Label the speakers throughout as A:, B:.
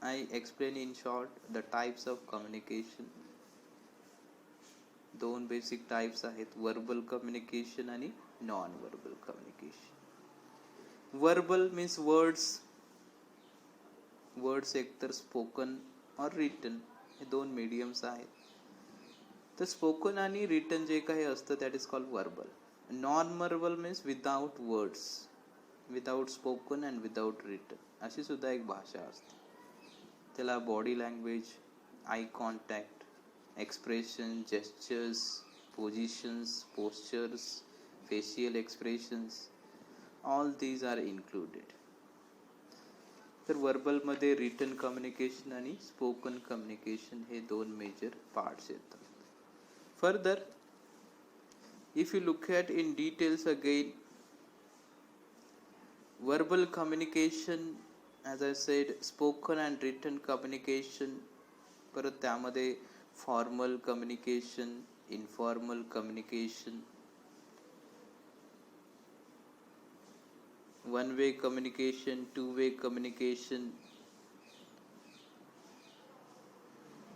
A: I explain in short the types of communication. दोन basic types आहेत, verbal communication आणि non verbal communication. Verbal means words एकतर spoken और written, हे दोन mediums आहेत. तर स्पोकन आणि रिटन जे काही असतं that is called verbal. Non verbal means without words, without spoken and without written, अशी सुद्धा एक भाषा असते. त्याला body language, eye contact, expression, gestures, positions, postures, facial expressions, all these are included. तर वर्बलमध्ये रिटन कम्युनिकेशन आणि स्पोकन कम्युनिकेशन हे दोन मेजर पार्ट्स येतात. Further if you look at in details again, verbal communication, as I said, spoken and written communication, परत त्यामध्ये formal communication, informal communication, one way communication, two way communication,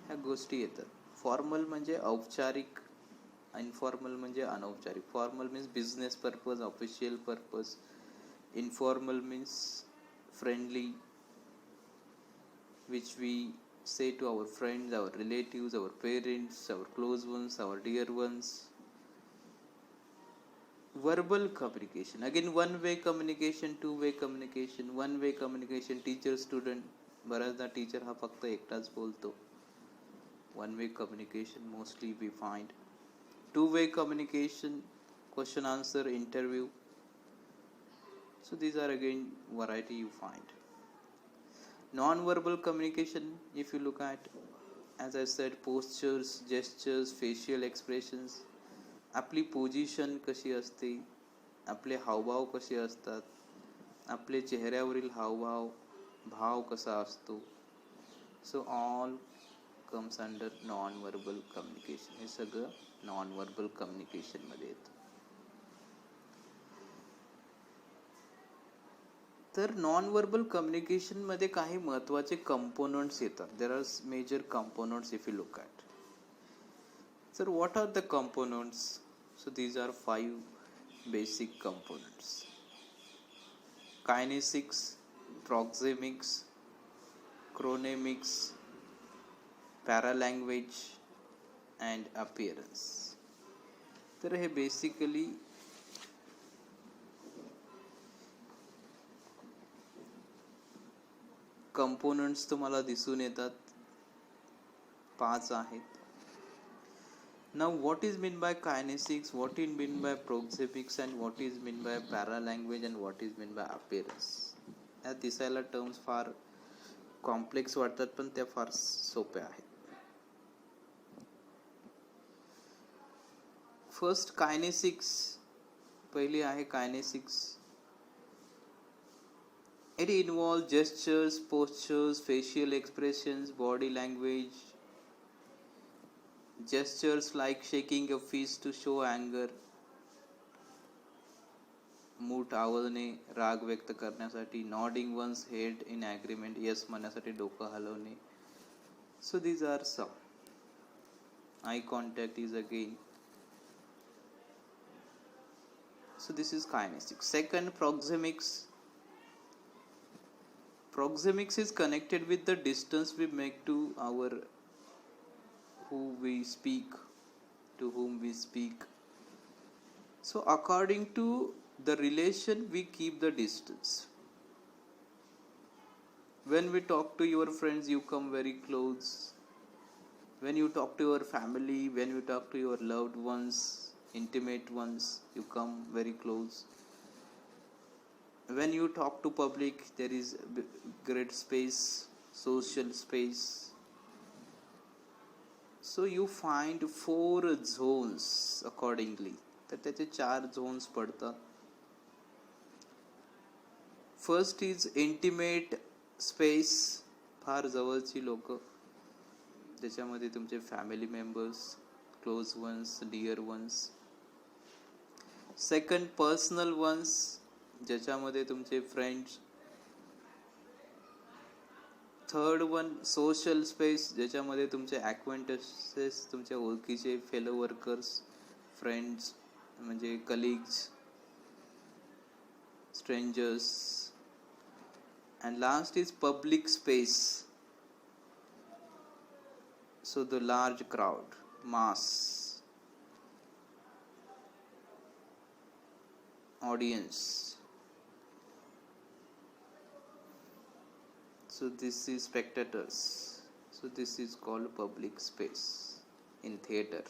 A: ह्या गोष्टी येतात. Formal म्हणजे औपचारिक, इनफॉर्मल म्हणजे अनौपचारिक. Formal means business purpose, official purpose. Informal means friendly, which we say to our friends, our relatives, our parents, our close ones, our dear ones. Verbal communication, again one way communication, two way communication. One way communication teacher student, बऱ्याचदा teacher हा फक्त एकटाच बोलतो. One way communication mostly we find. Two way communication, question answer, interview. So these are again variety you find. Non-verbal communication, if you look at, as I said, postures, gestures, facial expressions. आपली position कशी असते, आपले हावभाव कसे असतात, आपले चेहऱ्यावरील भाव कसा असतो. So all comes under non verbal communication. हे सगळं नॉन वर्बल कम्युनिकेशनमध्ये येतं. तर नॉन वर्बल कम्युनिकेशनमध्ये काही महत्त्वाचे कंपोनंट्स येतात. There are major components if you look at. तर what are the components? So these are 5 basic components. Kinesics, proxemics, chronemics, paralanguage and appearance. तर हे बेसिकली कंपोनंट्स तुम्हाला दिसून येतात, 5 आहेत. Now what is mean by kinesics, what is mean by proxemics, and what is mean by paralanguage, and what is mean by appearance? या दिसायला terms फार complex वाटतात, पण त्या फार सोप्या आहेत. फर्स्ट कायनेसिक्स, पहिली आहे kinesics. It involves gestures, postures, facial expressions, body language. Gestures like shaking your fist to show anger, मूठ आवळणे राग व्यक्त करण्यासाठी, nodding one's head in agreement, yes म्हणण्यासाठी डोकं हलवणे. So these are some. Eye contact is again. So this is kinesics. Second, proxemics. Proxemics is connected with the distance we make to our whom we speak. So according to the relation we keep the distance. When we talk to your friends, you come very close. When you talk to your family, when you talk to your loved ones, intimate ones, you come very close. When you talk to public, there is great space, social space. So you find 4 zones accordingly. तर त्याचे 4 zones पडतात. First is intimate space, फार जवळची लोक, ज्याच्यामध्ये तुमचे family members, close ones, dear ones. Second, personal ones, ज्याच्यामध्ये तुमचे friends. Third one social space, ज्याच्यामध्ये तुमचे ॲक्वेंटन्सेस, तुमच्या ओळखीचे फेलो वर्कर्स, फ्रेंड्स म्हणजे colleagues, strangers. And last is public space, so the large crowd, mass audience. So this is spectators, so this is called public space in theater.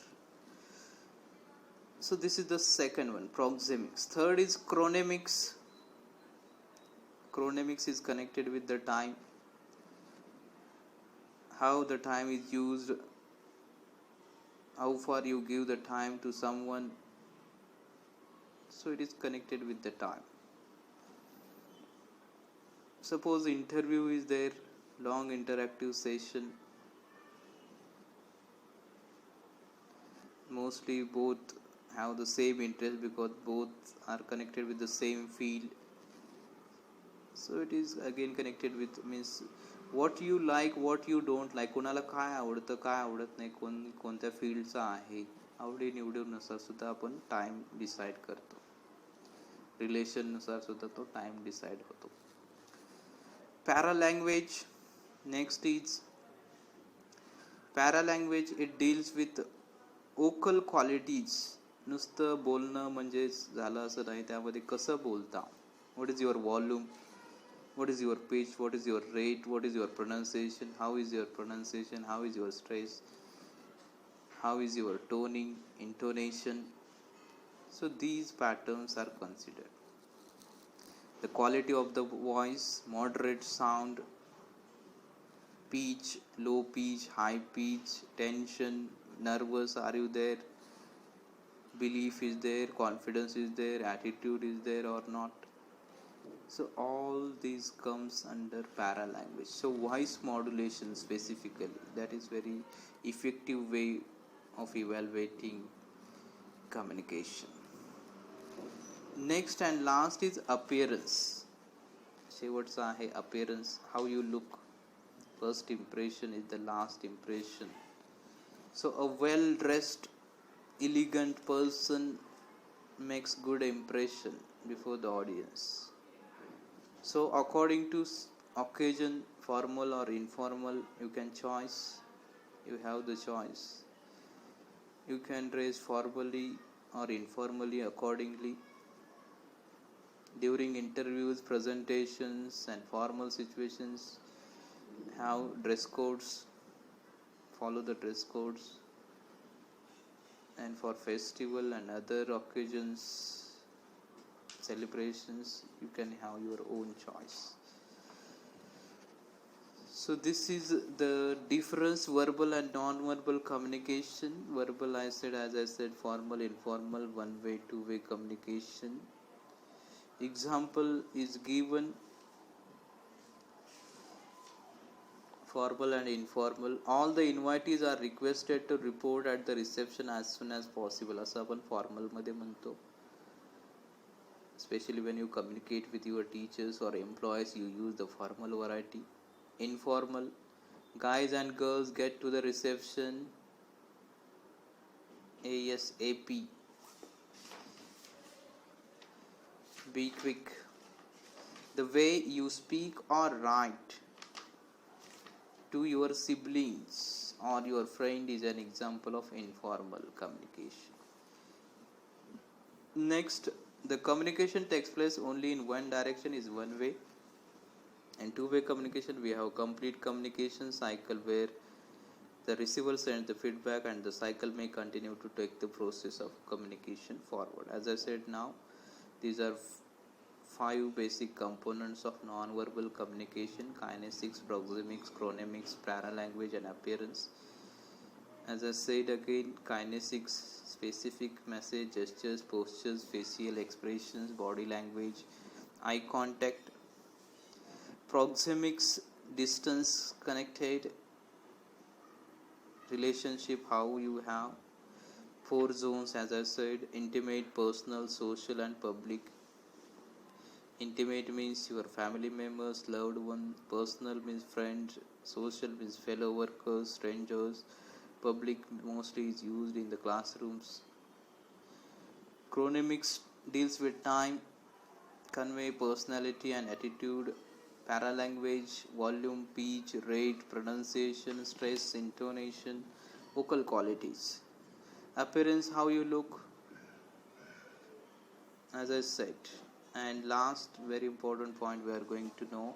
A: So this is the second one, proxemics. Third is chronemics. Chronemics is connected with the time, how the time is used, how far you give the time to someone, so it is connected with the time. Suppose interview is there, long interactive session, mostly both have the same interest because both are connected with the same field, so it is again connected with, means what you like, what you don't like, कोणाला काय आवडतं काय आवडत नाही, कोणत्या फील्डचा आहे, आवडी निवडीनुसार सुद्धा आपण टाइम डिसाइड करतो, रिलेशननुसार सुद्धा तो टाइम डिसाइड होतो. Paralanguage. Next is paralanguage. It deals with vocal qualities. नुसतं बोलणं म्हणजे झालं असं नाही, त्यामध्ये कसं बोलता, what is your volume, what is your pitch, what is your rate, what is your pronunciation, how is your pronunciation, how is your stress, how is your toning, intonation. So these patterns are considered. The quality of the voice, moderate sound, pitch, low pitch, high pitch, tension, nervous, are you there, belief is there, confidence is there, attitude is there or not. So all these comes under paralanguage. So voice modulation specifically, that is very effective way of evaluating communication. Next and last is appearance. शेवटचा आहे appearance, how you look. First impression is the last impression. So a well dressed elegant person makes good impression before the audience. So according to occasion, formal or informal, you can choice, you have the choice. You can dress formally or informally accordingly. During interviews, presentations and formal situations, have dress codes, follow the dress codes. And for festival and other occasions, celebrations, you can have your own choice. So this is the difference, verbal and non-verbal communication. Verbal, as I said, formal, informal, one way, two way communication. Example is given, formal and informal. All the invitees are requested to report at the reception as soon as possible, असं आपण formal मध्ये म्हणतो. Especially when you communicate with your teachers or employees, you use the formal variety. Informal, guys and girls get to the reception ASAP. Be quick. The way you speak or write to your siblings or your friend is an example of informal communication. Next, the communication takes place only in one direction, is one way. And two-way communication, we have complete communication cycle where the receiver sends the feedback and the cycle may continue to take the process of communication forward. As I said now, these are 5 basic components of non-verbal communication: kinesics, proxemics, chronemics, paralanguage and appearance. As I said again, kinesics, specific message, gestures, postures, facial expressions, body language, eye contact. Proxemics, distance connected, relationship, how you have. 4 zones, as I said: intimate, personal, social and public. Intimate means your family members, loved ones. Personal means friends. Social means fellow workers, strangers. Public mostly is used in the classrooms. Chronemics deals with time, convey personality and attitude. Paralanguage, volume, pitch, rate, pronunciation, stress, intonation, vocal qualities. Appearance, how you look, as I said. And last very important point we are going to know,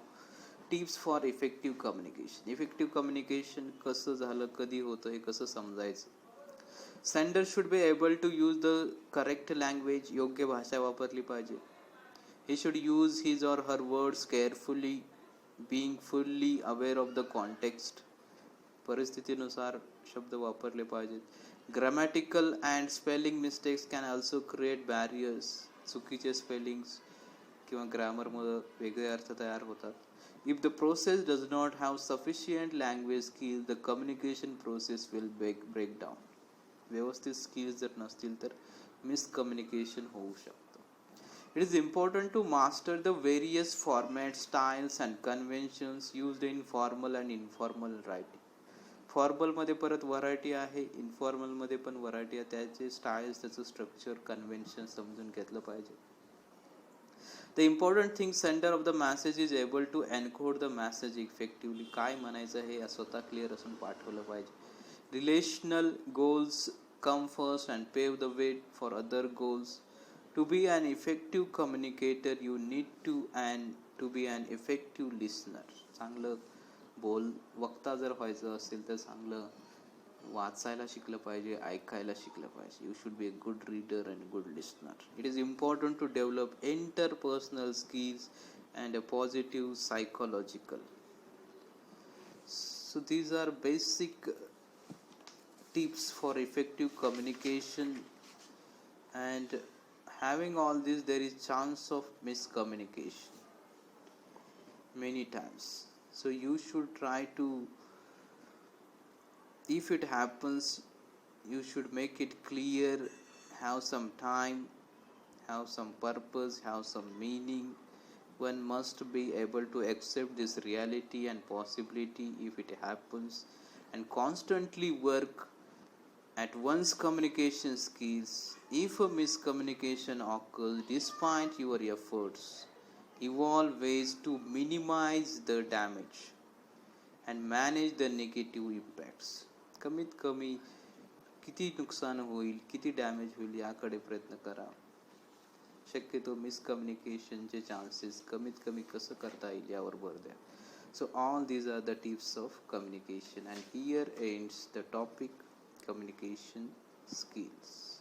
A: tips for effective communication. Effective communication कसं झालं, कधी होतं, हे कसं समजायचं. Sender should be able to use the correct language. योग्य भाषा वापरली पाहिजे. He should use his or her words carefully, being fully aware of the context. परिस्थितीनुसार शब्द वापरले पाहिजेत. Grammatical and spelling mistakes can also create barriers. चुकीचे spellings किंवा ग्रामरमुळे वेगळे अर्थ तयार होतात. If the process does not have sufficient language skills, the communication process will break down. व्यवस्थित स्किल्स जर नसतील तर मिसकम्युनिकेशन होऊ शकतं. It is important to master the various format, styles and conventions used in formal and informal writing. Formal मध्ये परत variety आहे, informal मध्ये पण व्हरायटी आहे. त्याचे स्टाईल्स, त्याचं स्ट्रक्चर, कन्व्हेन्शन समजून घेतलं पाहिजे. The important thing, sender of the message is able to encode the message effectively. काय म्हणायचं हे स्वतः क्लिअर असून पाठवलं पाहिजे. Relational goals come first and pave the way for other goals. To be an effective communicator, you need to be an effective listener. चांगलं वक्ता जर व्हायचं असेल तर चांगलं वाचायला शिकलं पाहिजे, ऐकायला शिकलं पाहिजे. You should be a good reader and good listener. It is important to develop interpersonal skills and a positive psychological. So these are basic tips for effective communication, and having all this there is chance of miscommunication many times. So you should try to, if it happens, you should make it clear, have some time, have some purpose, have some meaning. One must be able to accept this reality and possibility if it happens, and constantly work at one's communication skills. If a miscommunication occurs, despite your efforts, evolve ways to minimize the damage and manage the negative impacts. कमीत कमी किती नुकसान होईल, किती damage होईल याकडे प्रयत्न करा. शक्यतो मिसकम्युनिकेशनचे चान्सेस कमीत कमी कसं करता येईल यावर भर द्या. So all these are the tips of communication, and here ends the topic communication skills.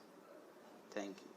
A: Thank you.